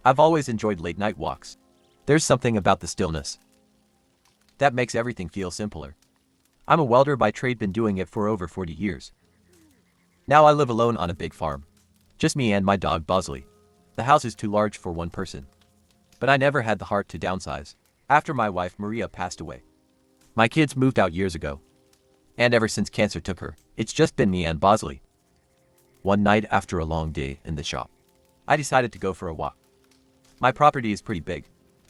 I've always enjoyed late night walks. There's something about the stillness that makes everything feel simpler. I'm a welder by trade, been doing it for over 40 years. Now I live alone on a big farm. Just me and my dog Bosley. The house is too large for one person. But I never had the heart to downsize. After my wife Maria passed away, my kids moved out years ago. And ever since cancer took her, it's just been me and Bosley. One night after a long day in the shop, I decided to go for a walk. My property is pretty big,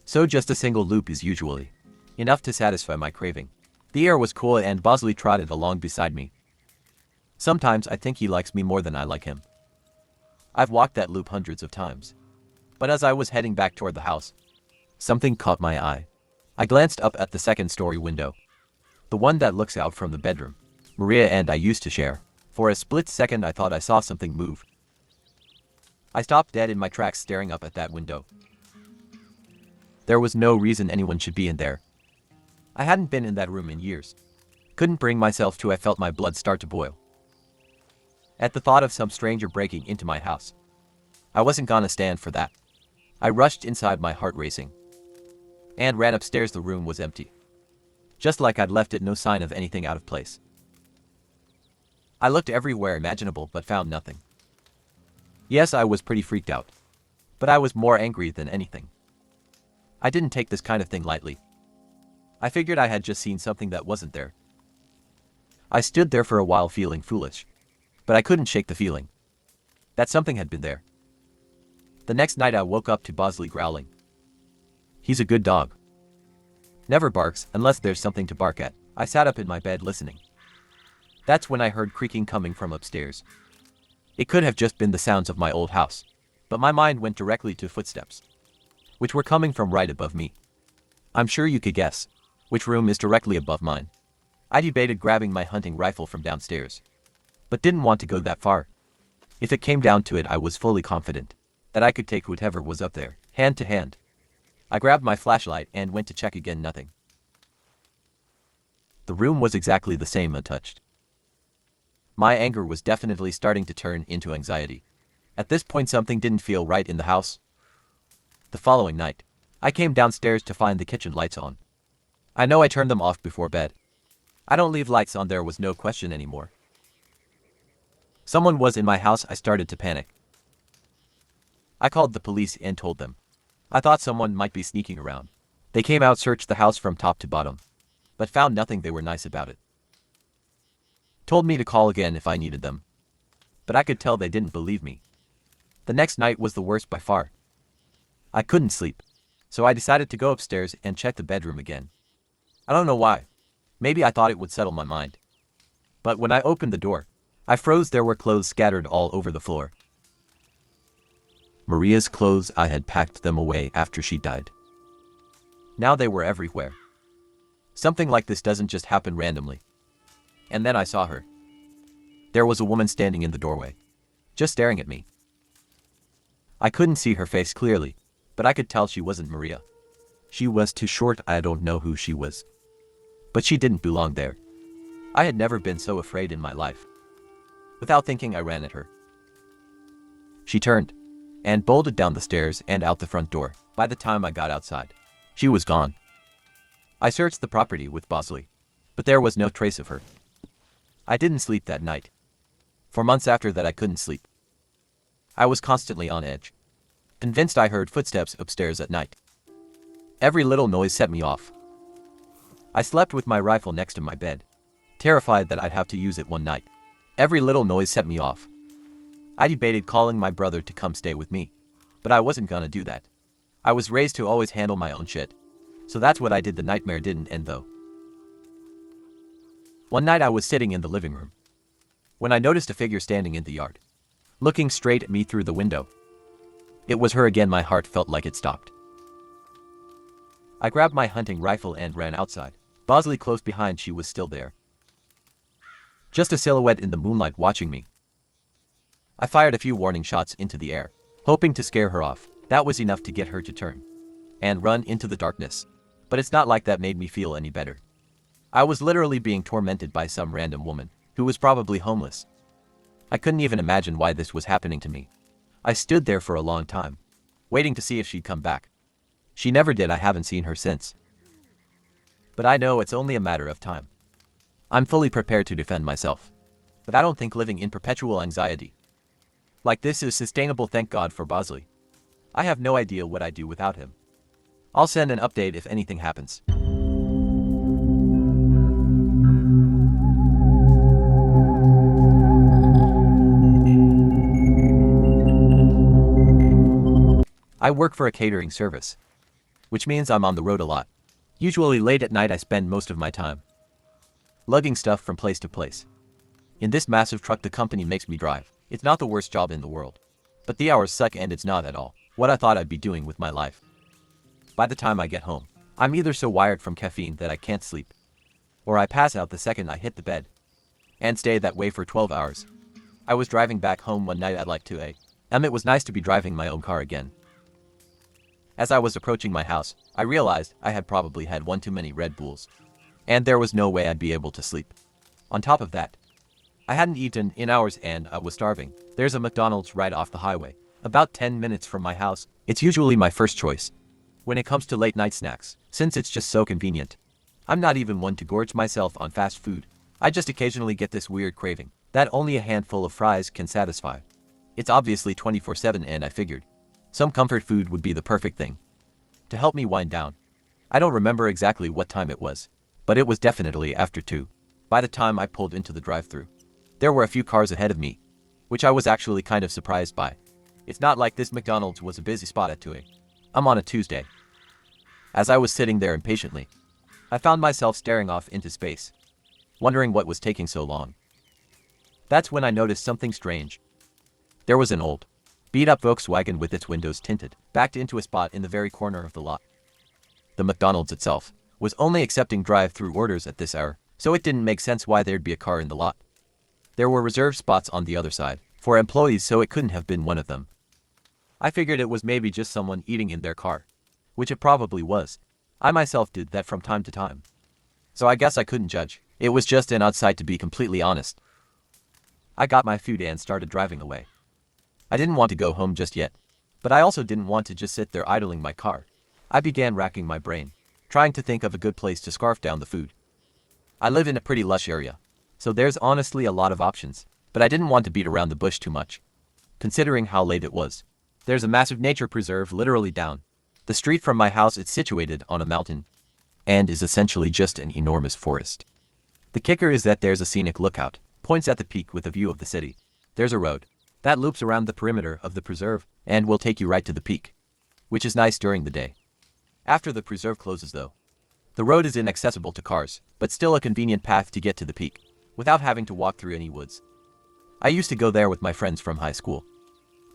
so just a single loop is usually enough to satisfy my craving. The air was cool and Bosley trotted along beside me. Sometimes I think he likes me more than I like him. I've walked that loop hundreds of times. But as I was heading back toward the house, something caught my eye. I glanced up at the second-story window, the one that looks out from the bedroom Maria and I used to share. For a split second I thought I saw something move. I stopped dead in my tracks, staring up at that window. There was no reason anyone should be in there. I hadn't been in that room in years. Couldn't bring myself to. I felt my blood start to boil at the thought of some stranger breaking into my house. I wasn't gonna stand for that. I rushed inside, my heart racing, and ran upstairs. The room was empty, just like I'd left it, no sign of anything out of place. I looked everywhere imaginable but found nothing. Yes, I was pretty freaked out, but I was more angry than anything. I didn't take this kind of thing lightly. I figured I had just seen something that wasn't there. I stood there for a while feeling foolish, but I couldn't shake the feeling that something had been there. The next night I woke up to Bosley growling. He's a good dog. Never barks unless there's something to bark at. I sat up in my bed listening. That's when I heard creaking coming from upstairs. It could have just been the sounds of my old house, but my mind went directly to footsteps, which were coming from right above me. I'm sure you could guess which room is directly above mine. I debated grabbing my hunting rifle from downstairs, but didn't want to go that far. If it came down to it, I was fully confident that I could take whatever was up there, hand to hand. I grabbed my flashlight and went to check again. Nothing. The room was exactly the same, untouched. My anger was definitely starting to turn into anxiety. At this point, something didn't feel right in the house. The following night, I came downstairs to find the kitchen lights on. I know I turned them off before bed. I don't leave lights on, there was no question anymore. Someone was in my house. I started to panic. I called the police and told them I thought someone might be sneaking around. They came out, searched the house from top to bottom, but found nothing. They were nice about it. Told me to call again if I needed them, but I could tell they didn't believe me. The next night was the worst by far. I couldn't sleep, so I decided to go upstairs and check the bedroom again. I don't know why. Maybe I thought it would settle my mind. But when I opened the door, I froze. There were clothes scattered all over the floor. Maria's clothes. I had packed them away after she died. Now they were everywhere. Something like this doesn't just happen randomly. And then I saw her. There was a woman standing in the doorway, just staring at me. I couldn't see her face clearly, but I could tell she wasn't Maria. She was too short. I don't know who she was, but she didn't belong there. I had never been so afraid in my life. Without thinking, I ran at her. She turned and bolted down the stairs and out the front door. By the time I got outside, she was gone. I searched the property with Bosley, but there was no trace of her. I didn't sleep that night. For months after that, I couldn't sleep. I was constantly on edge, convinced I heard footsteps upstairs at night. Every little noise set me off. I slept with my rifle next to my bed, terrified that I'd have to use it one night. Every little noise set me off. I debated calling my brother to come stay with me, but I wasn't gonna do that. I was raised to always handle my own shit, so that's what I did. The nightmare didn't end though. One night I was sitting in the living room when I noticed a figure standing in the yard, looking straight at me through the window. It was her again. My heart felt like it stopped. I grabbed my hunting rifle and ran outside. Bosley close behind. She was still there, just a silhouette in the moonlight watching me. I fired a few warning shots into the air, hoping to scare her off. That was enough to get her to turn and run into the darkness. But it's not like that made me feel any better. I was literally being tormented by some random woman who was probably homeless. I couldn't even imagine why this was happening to me. I stood there for a long time, waiting to see if she'd come back. She never did. I haven't seen her since. But I know it's only a matter of time. I'm fully prepared to defend myself. But I don't think living in perpetual anxiety like this is sustainable. Thank God for Bosley. I have no idea what I'd do without him. I'll send an update if anything happens. I work for a catering service, which means I'm on the road a lot. Usually late at night I spend most of my time lugging stuff from place to place. In this massive truck the company makes me drive. It's not the worst job in the world. But the hours suck and it's not at all what I thought I'd be doing with my life. By the time I get home, I'm either so wired from caffeine that I can't sleep, or I pass out the second I hit the bed, and stay that way for 12 hours. I was driving back home one night at like 2 a.m. It was nice to be driving my own car again. As I was approaching my house, I realized I had probably had one too many Red Bulls, and there was no way I'd be able to sleep. On top of that, I hadn't eaten in hours and I was starving. There's a McDonald's right off the highway, about 10 minutes from my house. It's usually my first choice when it comes to late night snacks, since it's just so convenient. I'm not even one to gorge myself on fast food. I just occasionally get this weird craving that only a handful of fries can satisfy. It's obviously 24/7 and I figured some comfort food would be the perfect thing to help me wind down. I don't remember exactly what time it was, but it was definitely after 2. By the time I pulled into the drive-thru, there were a few cars ahead of me, which I was actually kind of surprised by. It's not like this McDonald's was a busy spot at 2 a.m. on a Tuesday. As I was sitting there impatiently, I found myself staring off into space, wondering what was taking so long. That's when I noticed something strange. There was an old, beat-up Volkswagen with its windows tinted, backed into a spot in the very corner of the lot. The McDonald's itself was only accepting drive-thru orders at this hour, so it didn't make sense why there'd be a car in the lot. There were reserved spots on the other side for employees, so it couldn't have been one of them. I figured it was maybe just someone eating in their car, which it probably was. I myself did that from time to time, so I guess I couldn't judge. It was just an odd sight, to be completely honest. I got my food and started driving away. I didn't want to go home just yet, but I also didn't want to just sit there idling my car. I began racking my brain, trying to think of a good place to scarf down the food. I live in a pretty lush area, so there's honestly a lot of options, but I didn't want to beat around the bush too much, considering how late it was. There's a massive nature preserve literally down the street from my house. It's situated on a mountain and is essentially just an enormous forest. The kicker is that there's a scenic lookout, points at the peak with a view of the city. There's a road that loops around the perimeter of the preserve and will take you right to the peak, which is nice during the day. After the preserve closes though, the road is inaccessible to cars, but still a convenient path to get to the peak, without having to walk through any woods. I used to go there with my friends from high school.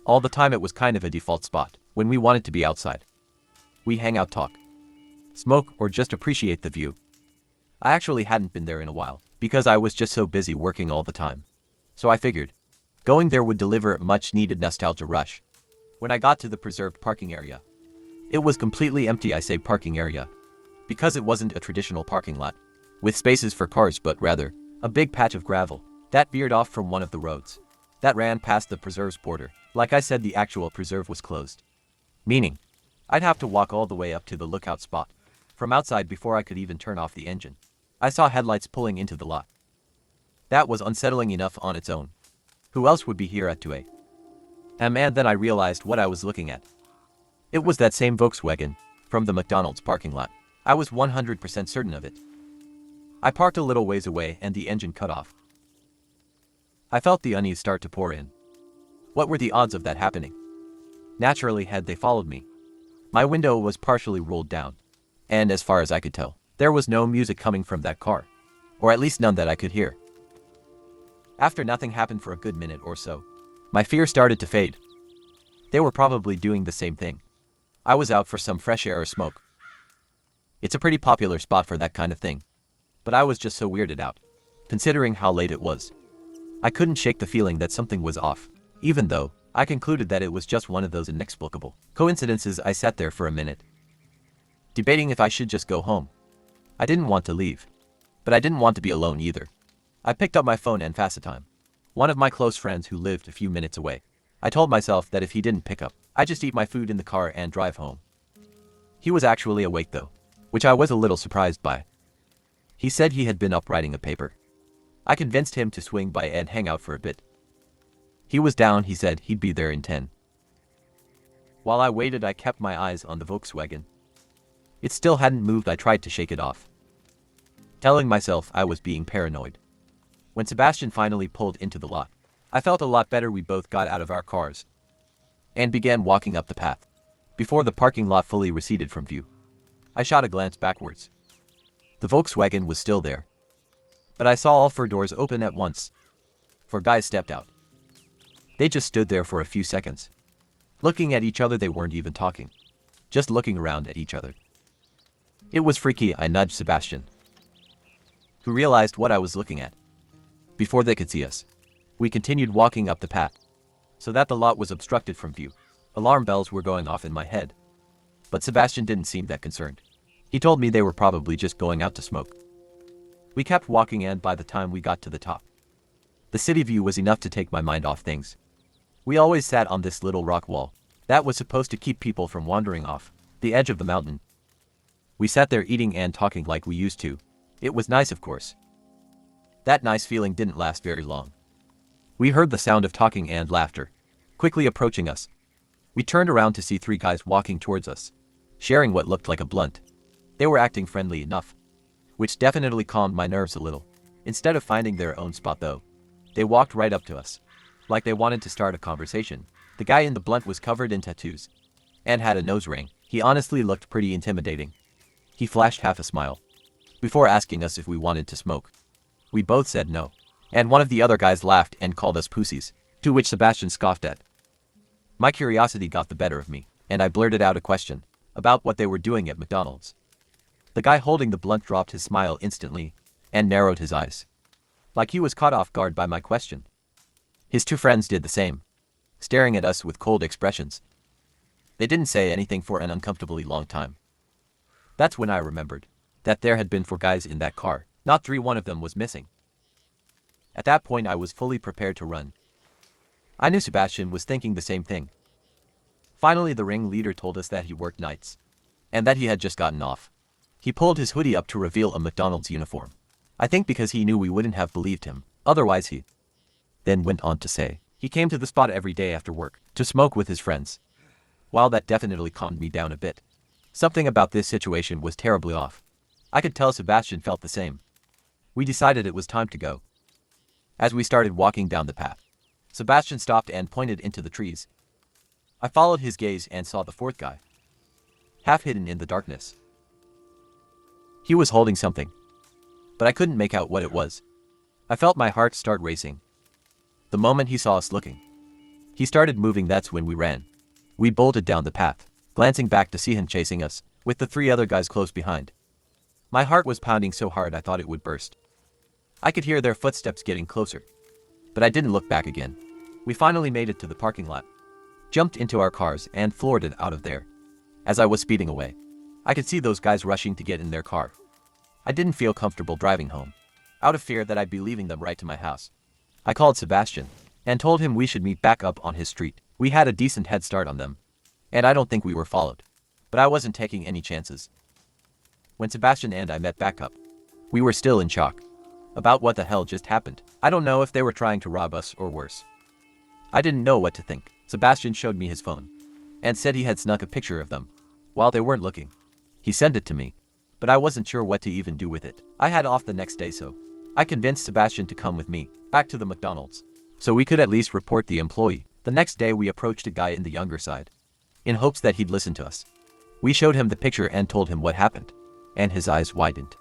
All the time. It was kind of a default spot when we wanted to be outside. We hang out, talk, smoke, or just appreciate the view. I actually hadn't been there in a while, because I was just so busy working all the time. So I figured going there would deliver a much-needed nostalgia rush. When I got to the preserved parking area, it was completely empty. I say parking area because it wasn't a traditional parking lot with spaces for cars, but rather a big patch of gravel that veered off from one of the roads that ran past the preserve's border. Like I said, the actual preserve was closed, meaning I'd have to walk all the way up to the lookout spot from outside before I could even turn off the engine. I saw headlights pulling into the lot. That was unsettling enough on its own. Who else would be here at 2 a.m.? And then I realized what I was looking at. It was that same Volkswagen from the McDonald's parking lot. I was 100% certain of it. I parked a little ways away and the engine cut off. I felt the unease start to pour in. What were the odds of that happening? Naturally, had they followed me. My window was partially rolled down, and as far as I could tell, there was no music coming from that car, or at least none that I could hear. After nothing happened for a good minute or so, my fear started to fade. They were probably doing the same thing. I was out for some fresh air or smoke. It's a pretty popular spot for that kind of thing, but I was just so weirded out, considering how late it was. I couldn't shake the feeling that something was off, even though I concluded that it was just one of those inexplicable coincidences. I sat there for a minute, debating if I should just go home. I didn't want to leave, but I didn't want to be alone either. I picked up my phone and FaceTime one of my close friends who lived a few minutes away. I told myself that if he didn't pick up, I just eat my food in the car and drive home. He was actually awake though, which I was a little surprised by. He said he had been up writing a paper. I convinced him to swing by and hang out for a bit. He was down, he said he'd be there in 10. While I waited, I kept my eyes on the Volkswagen. It still hadn't moved. I tried to shake it off, telling myself I was being paranoid. When Sebastian finally pulled into the lot, I felt a lot better. We both got out of our cars and began walking up the path. Before the parking lot fully receded from view, I shot a glance backwards. The Volkswagen was still there, but I saw all 4 doors open at once. 4 guys stepped out. They just stood there for a few seconds, looking at each other. They weren't even talking, just looking around at each other. It was freaky. I nudged Sebastian, who realized what I was looking at. Before they could see us, we continued walking up the path, so that the lot was obstructed from view. Alarm bells were going off in my head, but Sebastian didn't seem that concerned. He told me they were probably just going out to smoke. We kept walking, and by the time we got to the top, the city view was enough to take my mind off things. We always sat on this little rock wall that was supposed to keep people from wandering off the edge of the mountain. We sat there eating and talking like we used to. It was nice, of course. That nice feeling didn't last very long. We heard the sound of talking and laughter quickly approaching us. We turned around to see 3 guys walking towards us, sharing what looked like a blunt. They were acting friendly enough, which definitely calmed my nerves a little. Instead of finding their own spot though, they walked right up to us, like they wanted to start a conversation. The guy in the blunt was covered in tattoos and had a nose ring. He honestly looked pretty intimidating. He flashed half a smile before asking us if we wanted to smoke. We both said no, and one of the other guys laughed and called us pussies, to which Sebastian scoffed at. My curiosity got the better of me, and I blurted out a question about what they were doing at McDonald's. The guy holding the blunt dropped his smile instantly and narrowed his eyes, like he was caught off guard by my question. His 2 friends did the same, staring at us with cold expressions. They didn't say anything for an uncomfortably long time. That's when I remembered that there had been 4 guys in that car, not 3. One of them was missing. At that point I was fully prepared to run. I knew Sebastian was thinking the same thing. Finally, the ringleader told us that he worked nights, and that he had just gotten off. He pulled his hoodie up to reveal a McDonald's uniform. I think because he knew we wouldn't have believed him, otherwise. He then went on to say he came to the spot every day after work to smoke with his friends. While that definitely calmed me down a bit, something about this situation was terribly off. I could tell Sebastian felt the same. We decided it was time to go. As we started walking down the path, Sebastian stopped and pointed into the trees. I followed his gaze and saw the 4th guy, half hidden in the darkness. He was holding something, but I couldn't make out what it was. I felt my heart start racing. The moment he saw us looking, he started moving. That's when we ran. We bolted down the path, glancing back to see him chasing us, with the 3 other guys close behind. My heart was pounding so hard I thought it would burst. I could hear their footsteps getting closer, but I didn't look back again. We finally made it to the parking lot, jumped into our cars and floored it out of there. As I was speeding away, I could see those guys rushing to get in their car. I didn't feel comfortable driving home, out of fear that I'd be leaving them right to my house. I called Sebastian and told him we should meet back up on his street. We had a decent head start on them, and I don't think we were followed, but I wasn't taking any chances. When Sebastian and I met back up, we were still in shock about what the hell just happened. I don't know if they were trying to rob us or worse. I didn't know what to think. Sebastian showed me his phone and said he had snuck a picture of them while they weren't looking. He sent it to me, but I wasn't sure what to even do with it. I had off the next day, so I convinced Sebastian to come with me back to the McDonald's so we could at least report the employee. The next day we approached a guy in the younger side in hopes that he'd listen to us. We showed him the picture and told him what happened, and his eyes widened.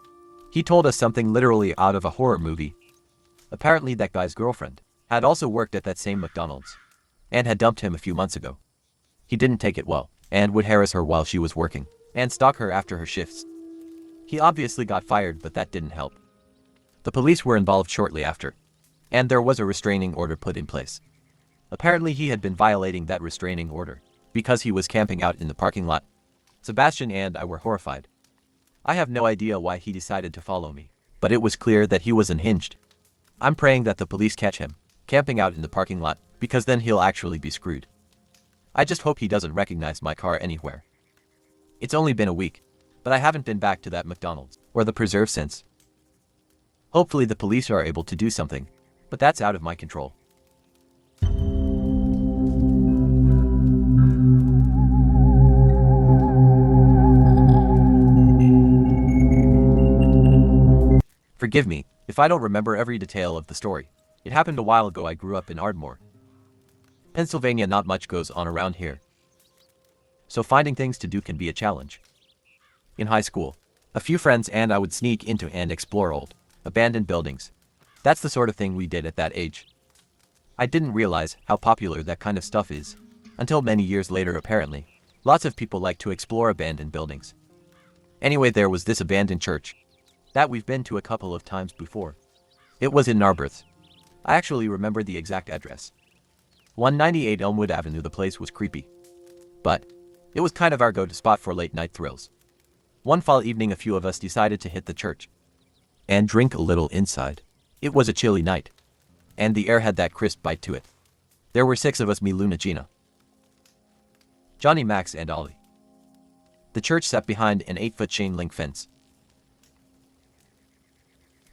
He told us something literally out of a horror movie. Apparently that guy's girlfriend had also worked at that same McDonald's and had dumped him a few months ago. He didn't take it well and would harass her while she was working and stalk her after her shifts. He obviously got fired, but that didn't help. The police were involved shortly after, and there was a restraining order put in place. Apparently he had been violating that restraining order because he was camping out in the parking lot. Sebastian and I were horrified. I have no idea why he decided to follow me, but it was clear that he was unhinged. I'm praying that the police catch him camping out in the parking lot, because then he'll actually be screwed. I just hope he doesn't recognize my car anywhere. It's only been a week, but I haven't been back to that McDonald's or the preserve since. Hopefully the police are able to do something, but that's out of my control. Forgive me if I don't remember every detail of the story. It happened a while ago. I grew up in Ardmore, Pennsylvania. Not much goes on around here, so finding things to do can be a challenge. In high school, a few friends and I would sneak into and explore old, abandoned buildings. That's the sort of thing we did at that age. I didn't realize how popular that kind of stuff is until many years later. Apparently, lots of people like to explore abandoned buildings. Anyway, there was this abandoned church that we've been to a couple of times before. It was in Narberth. I actually remember the exact address. 198 Elmwood Avenue. The place was creepy, but it was kind of our go-to spot for late-night thrills. One fall evening, a few of us decided to hit the church and drink a little inside. It was a chilly night, and the air had that crisp bite to it. There were 6 of us: me, Luna, Gina, Johnny, Max, and Ollie. The church sat behind an 8-foot chain-link fence,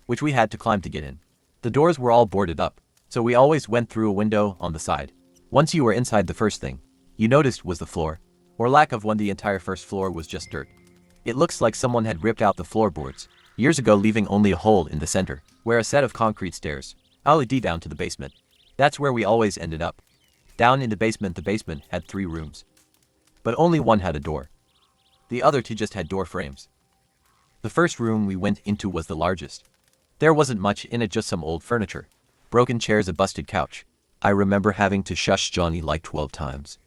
which we had to climb to get in. The doors were all boarded up, so we always went through a window on the side. Once you were inside, the first thing you noticed was the floor, or lack of one. The entire first floor was just dirt. It looks like someone had ripped out the floorboards years ago, leaving only a hole in the center, where a set of concrete stairs led down to the basement. That's where we always ended up, down in the basement. The basement had 3 rooms, but only one had a door. The other 2 just had door frames. The first room we went into was the largest. There wasn't much in it, just some old furniture, broken chairs, a busted couch. I remember having to shush Johnny like 12 times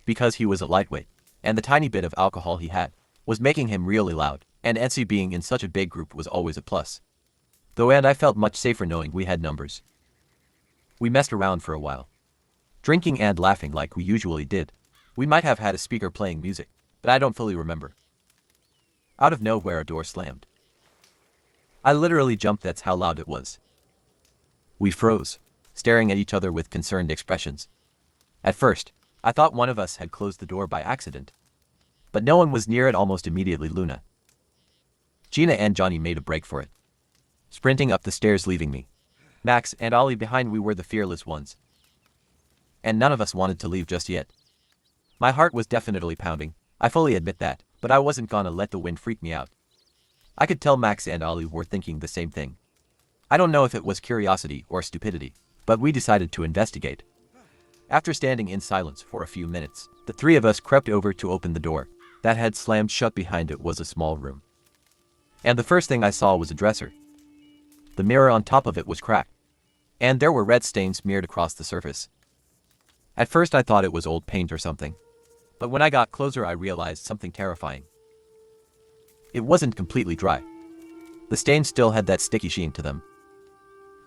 because he was a lightweight, and the tiny bit of alcohol he had was making him really loud, and NC being in such a big group was always a plus. Though, and I felt much safer knowing we had numbers. We messed around for a while, drinking and laughing like we usually did. We might have had a speaker playing music, but I don't fully remember. Out of nowhere, a door slammed. I literally jumped. That's how loud it was. We froze, staring at each other with concerned expressions. At first, I thought one of us had closed the door by accident, but no one was near it. Almost immediately, Luna, Gina, and Johnny made a break for it, sprinting up the stairs, leaving me, Max, and Ollie behind. We were the fearless ones, and none of us wanted to leave just yet. My heart was definitely pounding, I fully admit that, but I wasn't gonna let the wind freak me out. I could tell Max and Ollie were thinking the same thing. I don't know if it was curiosity or stupidity, but we decided to investigate. After standing in silence for a few minutes, the 3 of us crept over to open the door that had slammed shut. Behind it was a small room, and the first thing I saw was a dresser. The mirror on top of it was cracked, and there were red stains smeared across the surface. At first I thought it was old paint or something, but when I got closer I realized something terrifying. It wasn't completely dry. The stains still had that sticky sheen to them,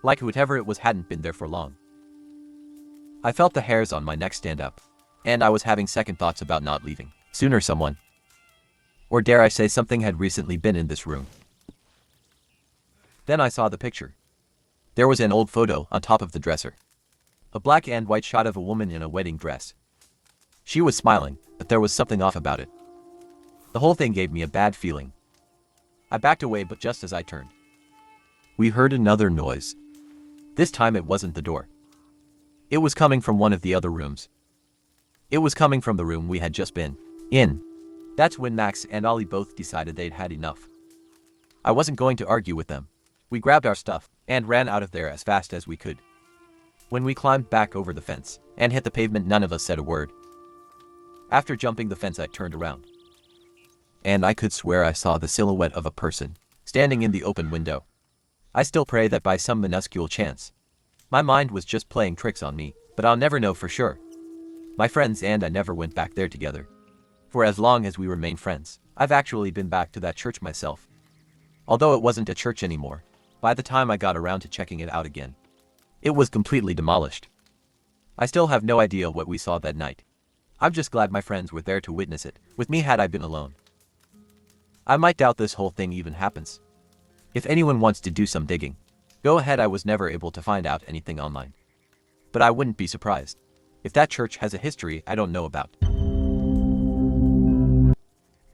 like whatever it was hadn't been there for long. I felt the hairs on my neck stand up, and I was having second thoughts about not leaving sooner. Someone, or dare I say something, had recently been in this room. Then I saw the picture. There was an old photo on top of the dresser, a black and white shot of a woman in a wedding dress. She was smiling, but there was something off about it. The whole thing gave me a bad feeling. I backed away, but just as I turned, we heard another noise. This time it wasn't the door. It was coming from one of the other rooms. It was coming from the room we had just been in. That's when Max and Ollie both decided they'd had enough. I wasn't going to argue with them. We grabbed our stuff and ran out of there as fast as we could. When we climbed back over the fence and hit the pavement, none of us said a word. After jumping the fence, I turned around, and I could swear I saw the silhouette of a person standing in the open window. I still pray that by some minuscule chance, my mind was just playing tricks on me, but I'll never know for sure. My friends and I never went back there together. For as long as we remain friends, I've actually been back to that church myself. Although it wasn't a church anymore, by the time I got around to checking it out again, it was completely demolished. I still have no idea what we saw that night. I'm just glad my friends were there to witness it. With me, had I been alone, I might doubt this whole thing even happens. If anyone wants to do some digging, go ahead. I was never able to find out anything online, but I wouldn't be surprised if that church has a history I don't know about.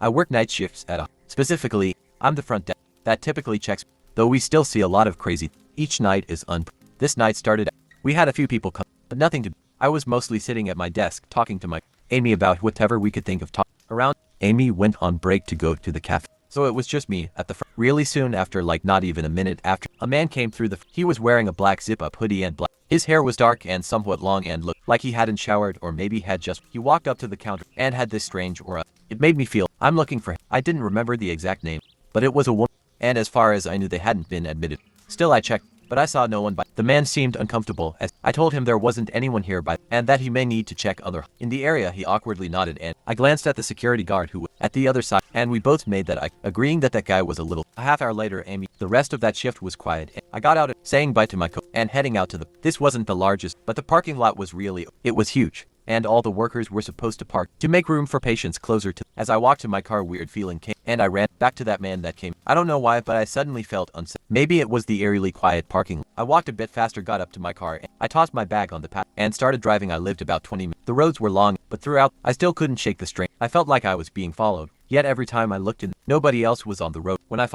I work night shifts at a. Specifically, I'm the front desk. That typically checks, though we still see a lot of crazy. Each night is This night started. We had a few people come, but nothing to. I was mostly sitting at my desk talking to my Amy about whatever we could think of talking around. Amy went on break to go to the cafe, so it was just me at the front. Really soon after, like not even a minute after, a man came through the. He was wearing a black zip-up hoodie and black. His hair was dark and somewhat long and looked like he hadn't showered or maybe had just. He walked up to the counter and had this strange aura. It made me feel. I'm looking for him. I didn't remember the exact name, but it was a woman, and as far as I knew they hadn't been admitted. Still I checked, but I saw no one by. The man seemed uncomfortable as I told him there wasn't anyone here by and that he may need to check other. In the area he awkwardly nodded and I glanced at the security guard who was at the other side and we both made that eye, agreeing that guy was a little. A half hour later Amy, the rest of that shift was quiet and I got out saying bye to my co and heading out to the. This wasn't the largest, but the parking lot was really. It was huge. And all the workers were supposed to park to make room for patients closer to. As I walked to my car, weird feeling came, and I ran back to that man that came. I don't know why, but I suddenly felt unsafe. Maybe it was the eerily quiet parking lot. I walked a bit faster, got up to my car, and I tossed my bag on the path and started driving. I lived about 20 minutes. The roads were long, but throughout, I still couldn't shake the strain. I felt like I was being followed. Yet every time I looked in, nobody else was on the road. When I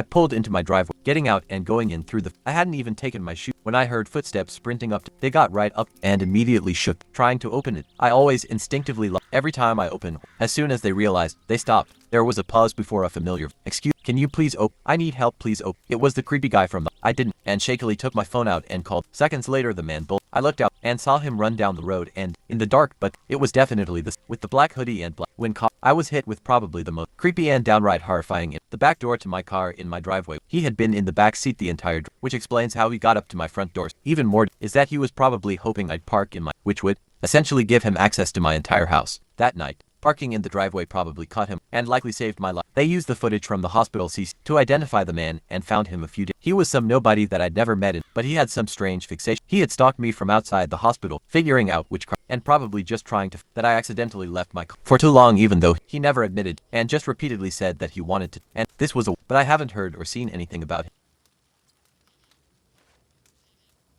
pulled into my driveway, getting out and going in through the. I hadn't even taken my shoe when I heard footsteps sprinting up. They got right up and immediately shook, trying to open it. I always instinctively locked. Every time I opened, as soon as they realized, they stopped. There was a pause before a familiar. Excuse, can you please open? I need help, please open. It was the creepy guy from the. I didn't, and shakily took my phone out and called. Seconds later the man bolted. I looked out and saw him run down the road and, in the dark, but it was definitely this, with the black hoodie and black. When caught, I was hit with probably the most creepy and downright horrifying. The back door to my car in my driveway. He had been in the back seat the entire drive, which explains how he got up to my front doors. Even more is that he was probably hoping I'd park in my, which would essentially give him access to my entire house. That night, parking in the driveway probably caught him and likely saved my life. They used the footage from the hospital CC to identify the man and found him a few days. He was some nobody that I'd never met, but he had some strange fixation. He had stalked me from outside the hospital, figuring out which car, and probably just trying to that I accidentally left my car for too long, even though he never admitted and just repeatedly said that he wanted to. And this was a. But I haven't heard or seen anything about him.